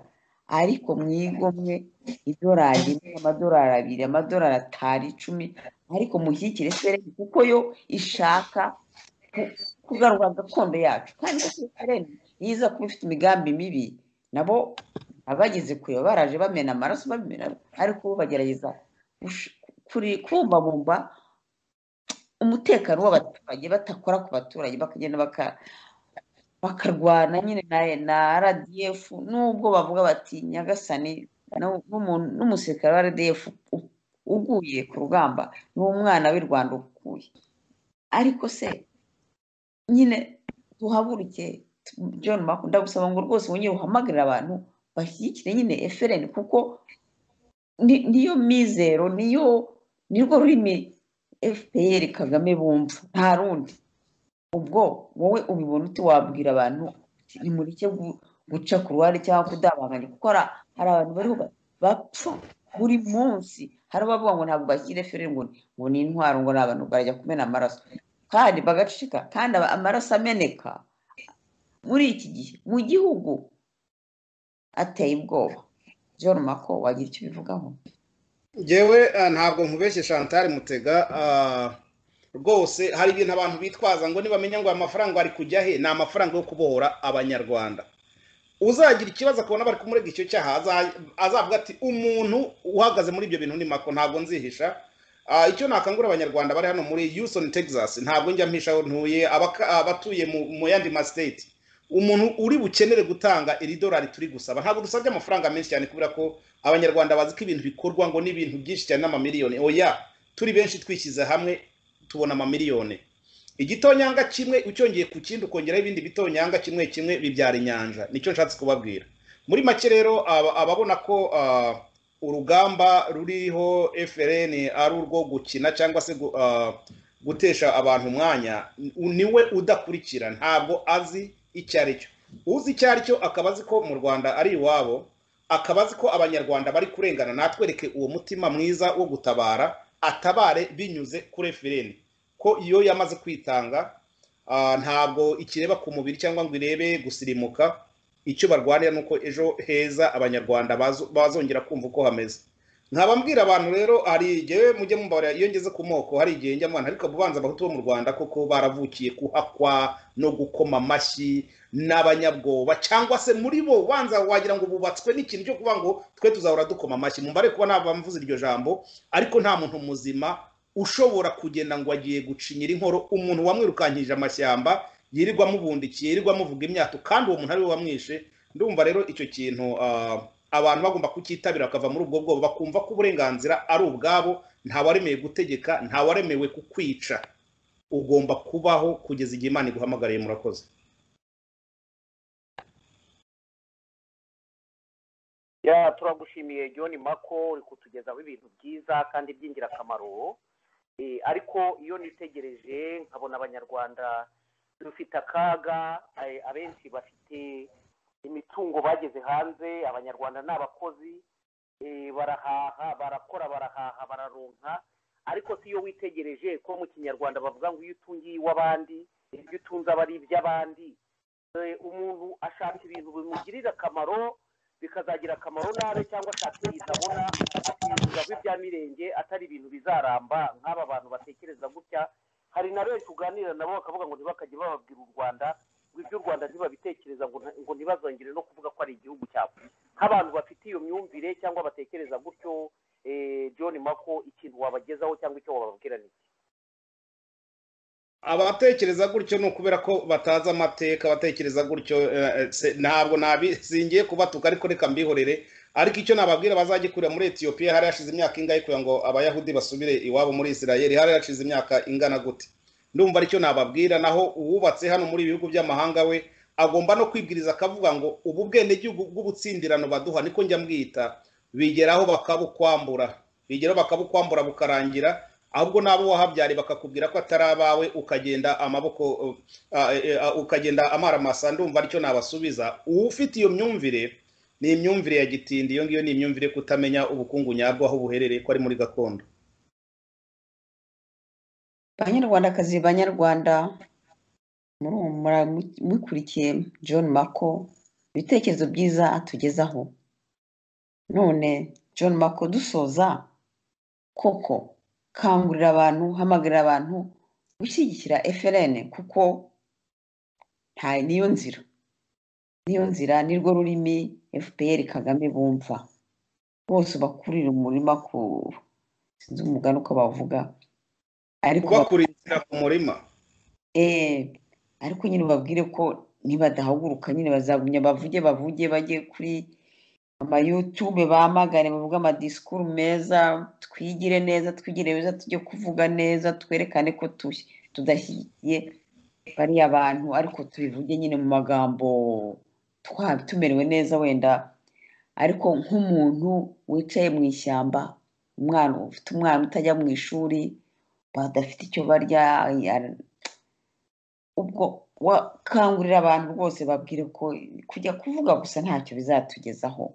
[SPEAKER 3] ariko mwigomwe idolari amadolari 2 amadolari 5 10 ariko mushyikire FRN kuko yo ishaka kugarura gakondo yacu kandi FRN yiza kuba ifite imigambi mibi nabo abageze kure baraje bamena amaraso bamena ariko bagerageza kumbabumba umutekano w'abaturage batakora ku baturage bakagenda bakarwana nyine na RDF nubwo bavuga bati nyagasani n'umusirikare wa RDF uguye ku rugamba n'umwana w'i Rwanda ukuye ariko se nyine duhaguruke John Mako ndagusaba ngo rwose wongere uhamagarira abantu bashyigikire nyine FRN kuko niyo mizero nirwo rurimi FPR Kagame bumva nta rundi ubwo wowe ubibona uti wabwira abantu nimurike guca ku ruhare cyangwa kudabanganya kuko hari abantu bariho bapfa buri munsi hari abavuga ngo ntabwo bashyire FRN ngo ni intwaro ngo n'abantu barajya kumena amaraso kandi bagacika kandi amaraso ameneka muri iki gihe mu gihugu ateye ubwoba John Mako wagira icyo bivugaho
[SPEAKER 4] Jewe ntabwo nkubeshye Chantal Mutega rwose hari ibintu abantu bitwaza ngo nibamenya ngo amafaranga ari kujya he na amafaranga yo kubohora abanyarwanda uzagira ikibazo akabona bari kumurega icyo cyaha azavuga ati umuntu uhagaze muri ibyo bintu ni Mako ntabwo nzihisha icyo nakangura abanyarwanda bari hano muri Houston Texas ntabwo njya mpishaho ntuye abatuye mu yandi ma state umuntu uri bukenere gutanga iri dolari turi gusaba ntabwo dusabye amafaranga menshi cyane kubera ko abanyarwanda bazi ko ibintu bikorwa ngo n'ibintu byinshi cyane n'amamiliyoni oya turi benshi twishyize hamwe tubona amamiliyoni igitonyanga kimwe ucyongeye ku kindi ukongeraho ibindi bitonyanga kimwe bibyara inyanja nicyo nshatse kubabwira muri make rero ababona ko urugamba ruriho FRN ari urwo gukina cyangwa se gutesha abantu umwanya niwe udakurikira ntabwo azi icyo ari cyo uzi icyo ari cyo akaba azi ko mu Rwanda ari iwabo akaba azi ko abanyarwanda bari kurengana natwereke uwo mutima mwiza wo gutabara atabare binyuze kuri FRN ko iyo yamaze kwitanga ntabwo ikireba ku mubiri cyangwa ngo irebe gusirimuka. Icyo barwanira nuko ejo heza abanyarwanda bazongera kumva uko hameze. Nkaba mbwira abantu rero, hari igihe mujye mumbarira iyo ngeze ku moko, hari igihe njya mwana ariko bubanza abahutu bo mu Rwanda koko baravukiye kuhakwa no gukoma amashyi n'abanyabwoba, cyangwa se muri bo banza wagira ngo bubatswe n'ikintu cyo kuvuga ngo twe tuzahora dukoma amashyi. Mumbare kuba nabamvuze iryo jambo, ariko nta muntu muzima ushobora kugenda ngo agiye gucinyira inkoro umuntu wamwirukankije amashyamba, yirirwa mubundikiye, yirirwa muvuga imyato, kandi uwo muntu ari we wamwishe. Ndumva rero icyo kintu abantu bagomba kukitabira bakava muri ubwo bwoba, bakumva ko uburenganzira ari ubwabo, nta waremeye gutegeka, nta waremewe kukwica. Ugomba kubaho kugeza igihe Imana iguhamagariye. Murakoze.
[SPEAKER 2] turagushimiye John Mako, uri kutugezaho ibintu byiza kandi by'ingirakamaro. Ariko iyo nitegereje nkabona abanyarwanda dufite akaga, abenshi bafite imitungo bageze hanze. Abanyarwanda ni abakozi, barahaha, barakora, barahaha, bararonka. Ariko si iyo witegereje ko mu kinyarwanda bavuga ngo iyo utungiye iw'abandi, ibyo utunze aba ari iby'abandi. Umuntu ashaka ibintu bimugirira akamaro bikazagira akamaro nabe, cyangwa ashaka ibintu abona akirinda ibya mirenge atari ibintu bizaramba. Nk'aba bantu batekereza gutya, hari na benshi uganira nabo bakavuga ngo ntibakajye bababwira u Rwanda, ngo iby'u Rwanda ntibabitekereza, ngo ntibazongere no kuvuga ko ari igihugu cyabo. Nk'abantu bafite iyo myumvire cyangwa batekereza gutyo, John Mako, ikintu wabagezaho cyangwa icyo wababwira ni iki?
[SPEAKER 4] Abatekereza gutyo ni ukubera ko batazi amateka. Batekereza gutyo ntabwo nabizingiye kubatuka, ariko reka mbihorere. Ariko icyo nababwira, bazagikurira muri Ethiopia. Hari hashize imyaka ingahe kugira ngo abayahudi basubire iwabo muri Israel? Hari hashize imyaka ingana gute? Ndumva aricyo nababwira. Naho uwubatse hano muri ibihugu by'amahanga we agomba no kwibwiriza akavuga ngo ubu bwenegihugu bw'ubutsindirano baduha, niko njya mbwita, bigeraho bakabukwambura, bakabukwambura bukarangira, ahubwo nabo wahabyari bakakubwira ko atari abawe, ukagenda amaboko ukagenda amaramasa. Ndumva aricyo nabasubiza. Ufite iyo myumvire ni imyumvire ya gitindi. Iyo ngiyo ni imyumvire kutamenya ubukungu nyabwo aho buherereye, ko ari muri gakondo.
[SPEAKER 3] Banyarwandakazi, banyarwanda, mukurikiye John Mako, ibitekerezo byiza atugezaho. None John Mako, dusoza koko, kangurira abantu, hamagarira abantu gushyigikira FLN, kuko niyo nzira, nirwo rurimi FPR Kagame bumva. Bose bakurira umurima sinzi umugani uko bavuga, ariko
[SPEAKER 4] bakurira ku murima.
[SPEAKER 3] Ariko nyine babwire ko nibadahaguruka nyine bazagumya bavuge bajye kuri YouTube, bamagane, bavuga amadisikuru meza, twigire neza, tujye kuvuga neza, twerekane ko tudashyigikiye bariya bantu, ariko tubivuge nyine mu magambo tumerewe neza wenda. Ariko nk'umuntu wicaye mu ishyamba, ufite umwana utajya mu ishuri, badafite icyo barya, ubwo wakangurira abantu rwose, babwire ko kujya kuvuga gusa ntacyo bizatugezaho.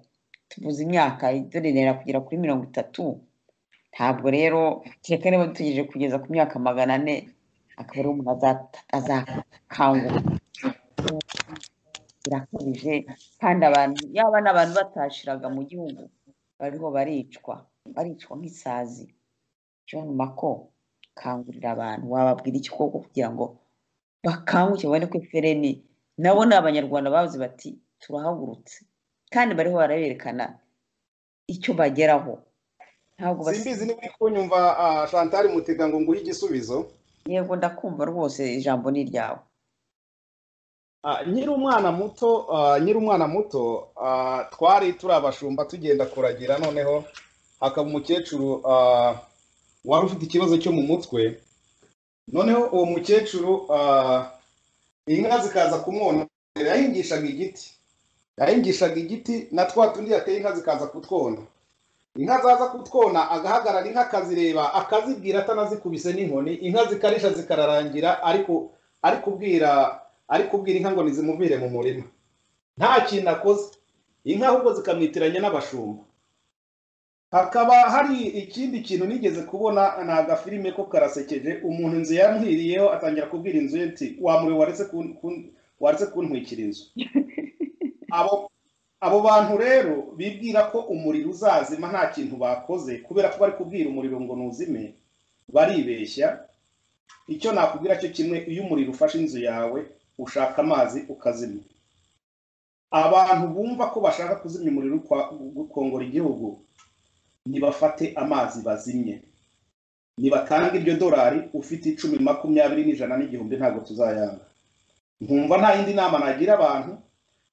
[SPEAKER 3] Tuvuze imyaka idorera kugera kuri 30, ntabwo rero kereka niba dutegereje kugeza ku myaka 400 akaba ari umuntu azakangura. Birakabije, kandi abantu, yaba n'abantu batashiraga mu gihugu, bariho baricwa nk'isazi. John Mako, kangurira abantu, wababwira iki koko kugira ngo bakanguke, babone ko FLN nabo ni abanyarwanda bavuze bati turahagurutse, kandi bariho baraberekana icyo bageraho. Ntabwo
[SPEAKER 4] simbizi niba uri kunyumva Chantal Mutega ngo nguhe igisubizo.
[SPEAKER 3] Yego, ndakumva rwose, ijambo ni ryawe.
[SPEAKER 4] Nyiri umwana muto twari turi abashumba tugenda kuragira, noneho hakaba umukecuru wari ufite ikibazo cyo mu mutwe. Noneho uwo mukecuru inka zikaza kumwona, yahingishaga igiti na twa tundi yateye inka zikaza kutwona. Inka zaza kutwona agahagarara, inka akazireba, akazibwira atanazikubise n'inkoni. Inka zikarisha zikararangira, ari kubwira inka ngo nizimuvire mu murima. Nta kintu akoze, inka ahubwo zikamwitiranya n'abashumba. hakaba hari ikindi kintu nigeze kubona ni agafilime ko karasekeje umuntu inzu yamuhiriyeho atangira kubwira inzu ye ati wamure waretse kuntwikira inzu abo bantu rero bibwira ko umuriro uzazima nta kintu bakoze kubera ko bari kubwira umuriro ngo nuzime baribeshya. Icyo nakubwira cyo kimwe, iyo umuriro ufashe inzu yawe ushaka amazi ukazimya. Abantu bumva ko bashaka kuzimya umuriro gukongora igihugu nibafate amazi bazimye, nibatanga iryo dolari ufite 10, 20, 100 n'igihumbi ntabwo tuzayanga. Nkumva nta yindi nama nagira abantu,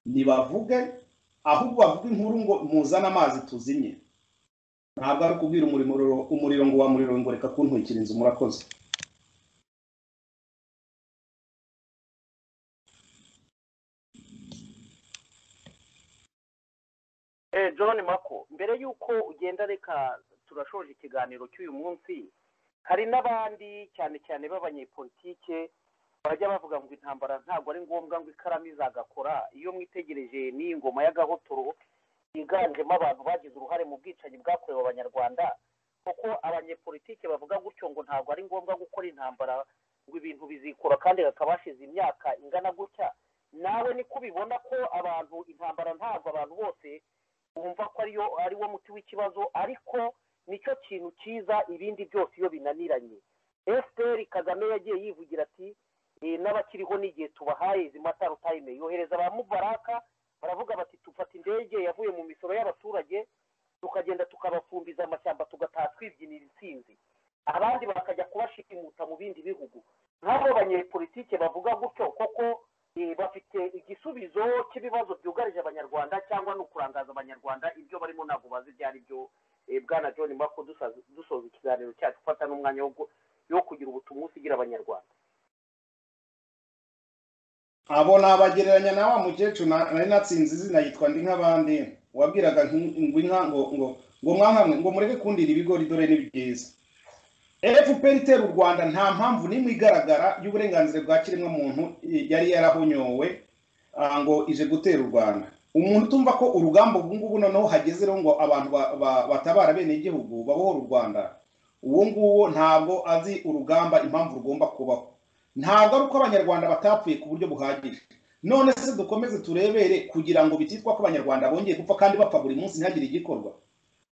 [SPEAKER 4] nibavuge ahubwo bavuga inkuru ngo muzana amazi tuzimye, ntabwo ari kubwira umuriro ngo wa muriro ngo reka kuntwikira inzu. Murakoze.
[SPEAKER 2] John Mako, mbere yuko ugenda reka turashoje ikiganiro cy'uyu munsi, hari n'abandi cyane cyane b'abanyepolitike bajya bavuga ngo intambara ntabwo ari ngombwa ngo ikaramu izagakora. Iyo mwitegereje n'iyi ngoma y'agahotoro yiganjemo abantu bagize uruhare mu bwicanyi bwakorewe abanyarwanda, kuko abanyepolitike bavuga gutyo ngo ntabwo ari ngombwa gukora intambara ngo ibintu bizikora kandi hakaba hashize imyaka ingana gutya. Nawe niko ubibona ko abantu intambara ntabwo abantu bose bumva ko ari wo muti w'ikibazo, ariko nicyo kintu cyiza ibindi byose iyo binaniranye. FPR Kagame yagiye yivugira ati n'abakiriho n'igihe tubahaye izi matara time, yohereza ba Mubaraka baravuga bati tufata indege yavuye mu misoro y'abaturage tukagenda tukabafumbiza amashyamba tugataha twibyinira intsinzi, abandi bakajya kubashimuta mu bindi bihugu. Nk'abo banyepolitike bavuga gutyo koko bafite igisubizo cy'ibibazo byugarije abanyarwanda cyangwa no kurangaza abanyarwanda ibyo barimo ntabwo bazi byari byo. Bwana John Mako, dusoza ikiganiro cyacu ufata n'umwanya wo kugira ubutumwa usigira abanyarwanda.
[SPEAKER 4] Abo nabagereranya na wa mukecuru nari natsinze izina yitwa ndi nk'abandi, wabwiraga inka ngo mwankamwe ngo mureke kundira ibigori dore ni byiza. FPR itera u Rwanda nta mpamvu n'imwe igaragara y'uburenganzira bwa kiremwa muntu yari yarahonyowe ngo ije gutera u Rwanda. Umuntu tumva ko urugamba ubu ngubu noneho hageze rero ngo abantu batabara bene igihugu babohora u Rwanda, uwo nguwo ntabwo azi urugamba impamvu rugomba kubaho. Ntabwo ari uko abanyarwanda batapfuye ku buryo buhagije. None se dukomeze turebere kugira ngo bititwa ko abanyarwanda bongeye gupfa kandi bapfa buri munsi ntihagire igikorwa.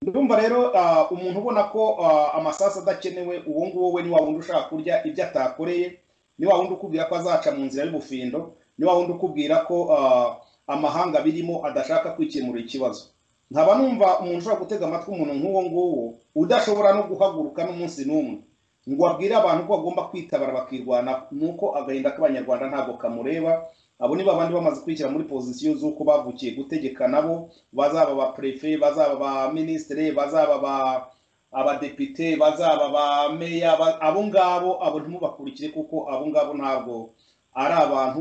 [SPEAKER 4] Ndumva rero umuntu ubona ko amasasu adakenewe, uwo nguwo we ni wa wundi ushaka kurya ibyo atakoreye, ni wa wundi ukubwira ko azaca mu nzira y'ubufindo, ni wa wundi ukubwira ko amahanga birimo adashaka kwikemura ikibazo. Nkaba numva umuntu ushobora gutega amatwi umuntu nk'uwo nguwo udashobora no guhaguruka n'umunsi n'umwe ngo abwire abantu ko bagomba kwitabara bakirwana, nuko agahinda k'abanyarwanda ntabwo kamureba. Abo ni babandi bamaze kwishyira muri pozisiyo z'uko bavukiye gutegeka, nabo bazaba ba prefe, bazaba ba ministre, bazaba abadepite, bazaba ba meya. Abo ngabo abo ntimubakurikire kuko abo ngabo ntabwo ari abantu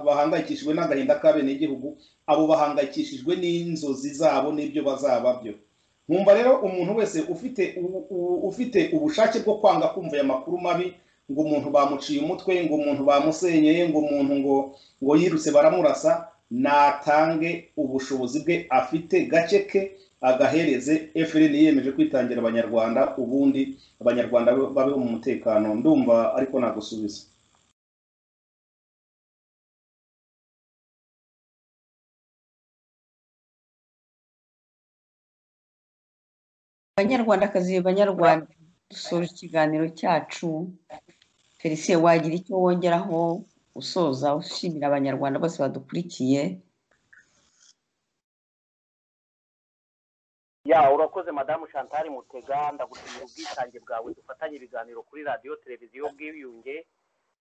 [SPEAKER 4] bahangayikishijwe n'agahinda k'abene igihugu, abo bahangayikishijwe n'inzozi zabo n'ibyo bazaba byo. Nkumva rero umuntu wese ufite ubushake bwo kwanga kumva aya makuru mabi, ngo umuntu bamuciye umutwe, ngo umuntu bamusenyeye, ngo umuntu ngo yirutse baramurasa, natange ubushobozi bwe afite gake ke agahereze FPR yiyemeje kwitangira abanyarwanda, ubundi abanyarwanda babe mu mutekano. Ndumva ariko nagusubiza.
[SPEAKER 3] Banyarwandakazi, banyarwanda, dusoje ikiganiro cyacu. Felicien, wagira icyo wongeraho usoza ushimira abanyarwanda bose badukurikiye?
[SPEAKER 2] Urakoze Madamu Chantal Mutega, ndagushimira ubwitange bwawe dufatanye ibiganiro kuri radio televiziyo bw'Iyunge.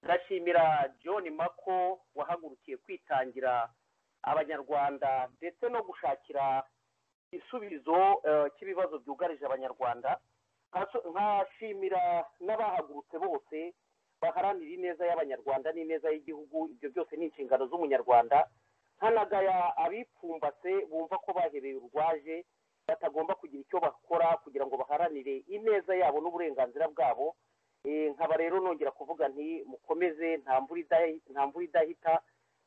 [SPEAKER 2] Ndashimira John Mako wahagurukiye kwitangira abanyarwanda ndetse no gushakira isubizo cy'ibibazo byugarije abanyarwanda. Nkashimira n'abahagurutse bose baharanira ineza y'abanyarwanda n'ineza y'igihugu. Ibyo byose ni inshingano z'umunyarwanda. Nkanagaya abipfumbase bumva ko bahereye urwaje batagomba kugira icyo bakora kugira ngo baharanire ineza yabo n'uburenganzira bwabo. Nkaba rero nongera kuvuga nti mukomeze, nta mvura idahita,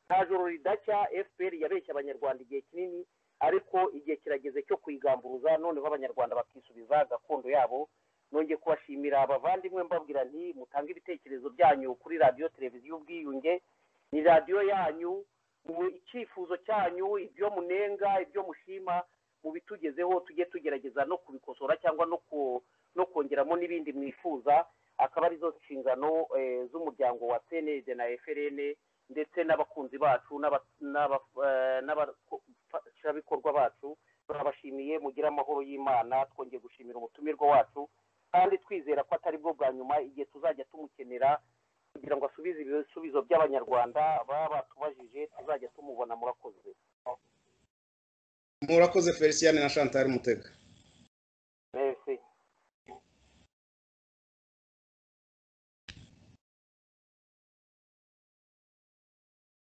[SPEAKER 2] nta joro ridacya. FPR yabeshya abanyarwanda igihe kinini, ariko igihe kirageze cyo kuyigamburuza noneho abanyarwanda bakisubiza gakondo yabo. Nongeye kubashimira abavandimwe mbabwira nti mutange ibitekerezo byanyu kuri radiyo televiziyo ubwiyunge. Ni radiyo yanyu, icyifuzo cyanyu, ibyo munenga, ibyo mushima mubitugezeho, tujye tugerageza no kubikosora cyangwa no kongeramo n'ibindi mwifuza. Akaba arizo nshingano z'umuryango wa CND na FRN ndetse n'abakunzi bacu n'abashabikorwa bacu. Turabashimiye, mugira amahoro y'Imana. Twongeye gushimira umutumirwa wacu kandi twizera ko atari bwo bwa nyuma, igihe tuzajya tumukenera kugira ngo asubize ibisubizo by'abanyarwanda baba batubajije tuzajya tumubona. Murakoze
[SPEAKER 4] Felicien na Chantal Mutega.